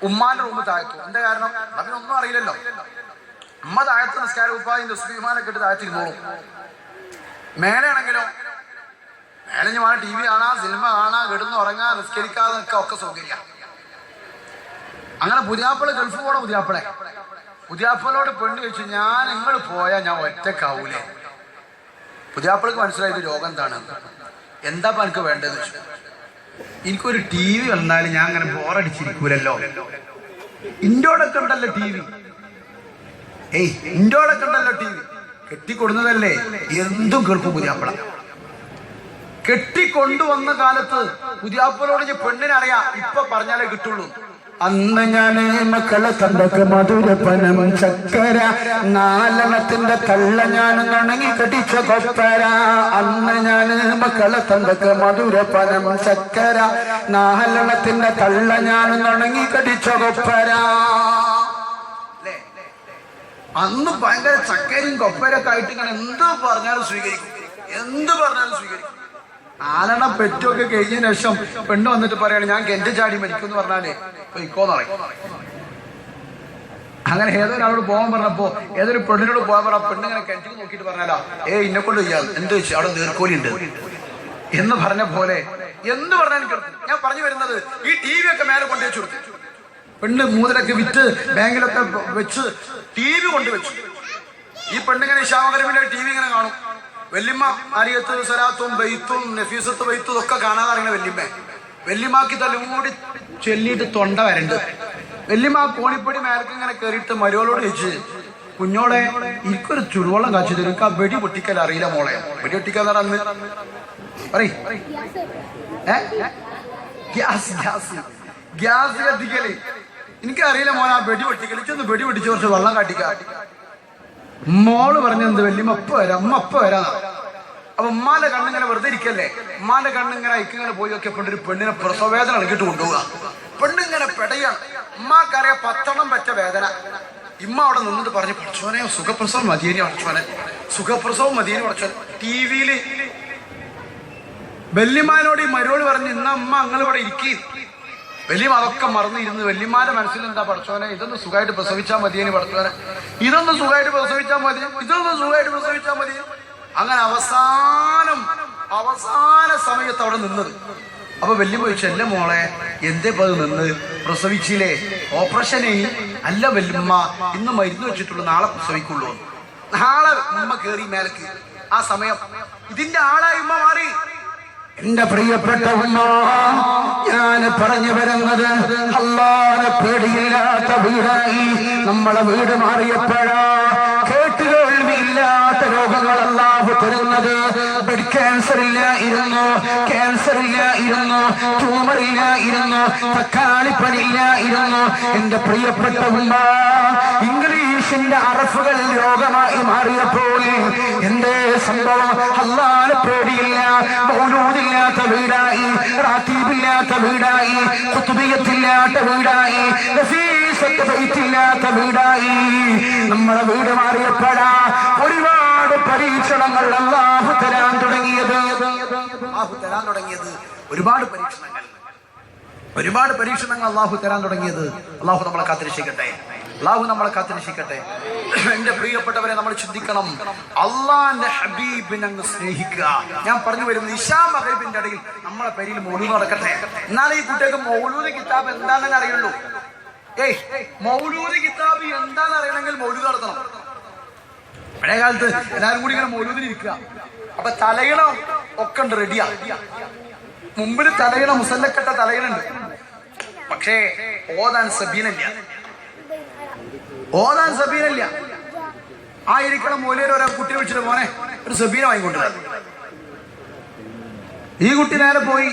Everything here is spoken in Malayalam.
ഉമ്മാന്റെ റൂമ് താഴ്ത്തു. എന്താ കാരണം? അതിനൊന്നും അറിയില്ലല്ലോ. ഉമ്മ താഴത്ത് നിസ്കാര ഉപ്പായും തസ്ബീഹിനൊക്കെ ഇട്ട് താഴ്ത്തിരുന്നോളും. മേലെ ആണെങ്കിലോ മേലെ ഞാൻ ടി വി കാണാ, സിനിമ കാണാ, കിടന്ന് ഉറങ്ങാ, നിസ്കരിക്കാതെ ഒക്കെ സൗകര്യം. അങ്ങനെ പുതിയാപ്പിള ഗൾഫ് പോണ പുതിയാപ്പിളോട് പെണ്ണ് ചോദിച്ചു, ഞാൻ നിങ്ങൾ പോയാൽ ഞാൻ ഒറ്റക്കാവൂലേ? പുതിയാപ്പിളക്ക് മനസ്സിലായത് രോഗം എന്താണ്. എന്താ എനിക്ക് വേണ്ടത്? എനിക്കൊരു ടി വി വന്നാൽ ഞാൻ അങ്ങനെ ബോറടിച്ചിരിക്കൂലല്ലോ. ഇൻഡോടൊക്കെ ഉണ്ടല്ലോ ടി വി. ഇൻഡോടൊക്കെ ഉണ്ടല്ലോ ടി വി. കെട്ടിക്കൊടുന്നതല്ലേ, എന്തും കേൾക്കും പുതിയാപ്പിള. കെട്ടിക്കൊണ്ടുവന്ന കാലത്ത് പുതിയാപ്പിളോട് പെണ്ണിനറിയാം ഇപ്പൊ പറഞ്ഞാലേ കിട്ടുള്ളൂ. അന്ന് ഞാന് മക്കളെ തണ്ടക്ക് മധുരപ്പനം ചക്കര, നാലെണ്ണത്തിന്റെ കള്ള ഞാൻ നുണങ്ങി കടിച്ച കൊപ്പര. അന്ന് ഞാന് മക്കളെ തണ്ടക്ക് മധുരപ്പനം ചക്കര, നാലെണ്ണത്തിന്റെ കള്ള ഞാൻ നുണങ്ങി കടിച്ച കൊപ്പര. അന്ന് ഭയങ്കര ചക്കരയും കൊപ്പരൊക്കെ ആയിട്ട് ഇങ്ങനെ എന്ത് പറഞ്ഞാലും സ്വീകരിക്കും. ആലെണ്ണം പെറ്റൊക്കെ കഴിഞ്ഞതിന് ശേഷം പെണ്ണ് വന്നിട്ട് പറയാണ് ഞാൻ കെന്റ് ചാടി മരിക്കും എന്ന് പറഞ്ഞാലേ ഇക്കോന്ന് പറയും. അങ്ങനെ ഏതൊരാളോട് പോകാൻ പറഞ്ഞപ്പോ ഏതൊരു പെണ്ണിനോട് പോകാൻ പറഞ്ഞ പെണ്ണിങ്ങനെ കിണറ്റിൽ നോക്കിയിട്ട് പറഞ്ഞാലാ ഇന്നെ കൊണ്ട് ചെയ്യാം എന്ത് വെച്ചു അവിടെ നീർക്കോലി ഉണ്ട് എന്ന് പറഞ്ഞ പോലെ എന്ത് പറഞ്ഞാലും ഞാൻ പറഞ്ഞു വരുന്നത് ഈ ടി വി ഒക്കെ മേലെ കൊണ്ടുവച്ചു കൊടുത്തു. പെണ്ണ് മൂന്നിലൊക്കെ വിറ്റ് ബാങ്കിലൊക്കെ വെച്ച് ടി വി കൊണ്ടുവച്ചു. ഈ പെണ്ണിങ്ങനെ ഇശാമകരിമിന്റെ ടി വി ഇങ്ങനെ കാണും. വല്യമ്മ അരിയത്ത് സലാത്തും ബെയ്ത്തും നഫീസത്ത് ബെയ്ത്തും ഒക്കെ കാണാതെ അറിയണ വല്യമ്മക്ക് തലമൂടി ചൊല്ലിയിട്ട് തൊണ്ട വരണ്ട്. വല്യമ്മ കോണിപ്പടി മേലക്ക് ഇങ്ങനെ കയറിയിട്ട് മരുവളോട് ചോദിച്ച്, കുഞ്ഞോളെ എനിക്കൊരു ചുടുവെള്ളം കാച്ചു തരും, എനിക്ക് ആ വെടി പൊട്ടിക്കൽ അറിയില്ല മോളെ. വെടി പൊട്ടിക്കാന്ന് പറഞ്ഞ ഗ്യാസ് കത്തിക്കല് എനിക്കറിയില്ല മോളെ, ആ വെടി പൊട്ടിക്കൽ ഇച്ചൊന്ന് വെടി പൊട്ടിച്ച് കുറച്ച് വെള്ളം കാട്ടിക്കാ. മോള് പറഞ്ഞെന്ത് വല്യമ്മ അപ്പ വരാം, അമ്മ അപ്പ വരാന്നാ. അപ്പൊ ഉമ്മാന്റെ കണ്ണിങ്ങനെ വെറുതെ ഇരിക്കല്ലേ, ഉമ്മാന്റെ കണ്ണിങ്ങനെ അയക്കിങ്ങനെ പോയി ഒക്കെ ഒരു പെണ്ണിനെ പ്രസവവേദന ഇളകിട്ട് കൊണ്ടുപോവുക. പെണ്ണിങ്ങനെ പെടയാണ്. ഉമ്മാക്കറിയാം 10 പറ്റ വേദന. ഇമ്മ അവിടെ നിന്നിട്ട് പറഞ്ഞു, പഠിച്ചോനെ സുഖപ്രസവം മതിയേനി, പഠിച്ചോനെ സുഖപ്രസവം മതിയേനി പഠിച്ചോനെ. ടി വിയില് വല്യമാനോട് ഈ മരുവോട് പറഞ്ഞു, ഇന്ന അമ്മ അങ്ങളിവിടെ ഇരിക്കും. വല്യമ്മ അതൊക്കെ മറന്നിരുന്നു. വല്യമാന്റെ മനസ്സിൽ എന്താ, പഠിച്ചോനെ ഇതൊന്ന് സുഖമായിട്ട് പ്രസവിച്ചാൽ മതിയേനി, പഠിച്ചോനെ ഇതൊന്ന് സുഖമായിട്ട് പ്രസവിച്ചാൽ മതി, ഇതൊന്ന് സുഖമായിട്ട് പ്രസവിച്ചാൽ മതി. അങ്ങനെ അവസാന സമയത്ത് അവിടെ നിന്നത്. അപ്പൊ വല്യമ്മ ചോദിച്ചു, അല്ല മോളെ എന്തേ അത് നിന്ന് പ്രസവിച്ചില്ലേ? ഓപ്പറേഷനെ അല്ല വല്യമ്മ, ഇന്ന് മരുന്ന് വെച്ചിട്ടുള്ളൂ, നാളെ പ്രസവിക്കുള്ളൂ. നാളെ ഉമ്മ കേറി മേലക്ക്. ആ സമയം ഇതിന്റെ ആളായി ഉമ്മ മാറി. എന്റെ പ്രിയപ്പെട്ട ഉമ്മ, ഞാൻ പറഞ്ഞു വരുന്നത് അല്ലാഹുവിനെ പേടിയില്ലാത്ത വീടായി നമ്മളെ വീട് മാറിയപ്പോഴാ കേട്ടുകേൾവിയില്ലാത്ത രോഗങ്ങൾ അല്ലാഹു തരുന്നത്. ബ്ലഡ് ക്യാൻസർ ഇല്ലായിരുന്നു, ക്യാൻസർ ഇല്ലായിരുന്നു, ട്യൂമർ ഇല്ലായിരുന്നു, തക്കാളിപ്പനി ഇല്ലായിരുന്നു. എന്റെ പ്രിയപ്പെട്ട ഉമ്മ, ഇംഗ്ലീഷിന്റെ അറഫുകൾ രോഗമായി മാറിയപ്പോൾ എന്തേ സംഭവം? അല്ലാഹുവിനെ പേടിയില്ല, മൗലൂദില്ലാത്ത വീടായി, റാത്തീബില്ലാത്ത വീടായി, ഖുത്ബിയത്തില്ലാത്ത വീടായി, നഫീസത്ത് ബൈത്തില്ലാത്ത വീടായി നമ്മളെ വീട് മാറിയപ്പോഴാ ഒരുപാട് പരീക്ഷണങ്ങൾ അല്ലാഹു തരാൻ തുടങ്ങിയത്. ഒരുപാട് പരീക്ഷണങ്ങൾ അല്ലാഹു തരാൻ തുടങ്ങിയത്. അല്ലാഹു നമ്മളെ കാത്തിരക്ഷിക്കട്ടെ, അല്ലാഹു നമ്മളെ കാത്തിരക്ഷിക്കട്ടെ. എന്റെ പ്രിയപ്പെട്ടവരെ, നമ്മൾ ചിന്തിക്കണം, അള്ളാന്റെ ഹബീബിനെ അങ്ങ് സ്നേഹിക്കുക. ഞാൻ പറഞ്ഞു വരുന്നത് ഇശാ മഗ്‌രിബിന്റെ ഇടയിൽ നമ്മളെ പേരിൽ മൗലൂദ് നടക്കട്ടെ. എന്നാലേ ഈ കുട്ടികൾക്ക് മൗലൂദ് കിതാബ് എന്താണെന്ന് അറിയുള്ളൂ. മൗലൂദ് കിതാബ് എന്താണെന്ന് അറിയണമെങ്കിൽ മൗലൂദ് നടത്തണം. പഴയ കാലത്ത് എല്ലാവരും കൂടി ഇങ്ങനെ മൗലൂദിന് ഇരിക്കുക. അപ്പൊ തലയിണ ഒക്കെ ഉണ്ട്, റെഡിയാ. മുമ്പിൽ തലയിണ, മുസല്ലക്കെട്ട തലയിണുണ്ട്. പക്ഷേ ഓതാൻ സബീനല്ല. ആയിരിക്കണം മൂലയിൽ ഒരാൾ കുട്ടിയെ വിളിച്ചിട്ട്, മോനെ ഒരു സബീന വാങ്ങിക്കൊണ്ടില്ല. ഈ കുട്ടി നേരെ പോയി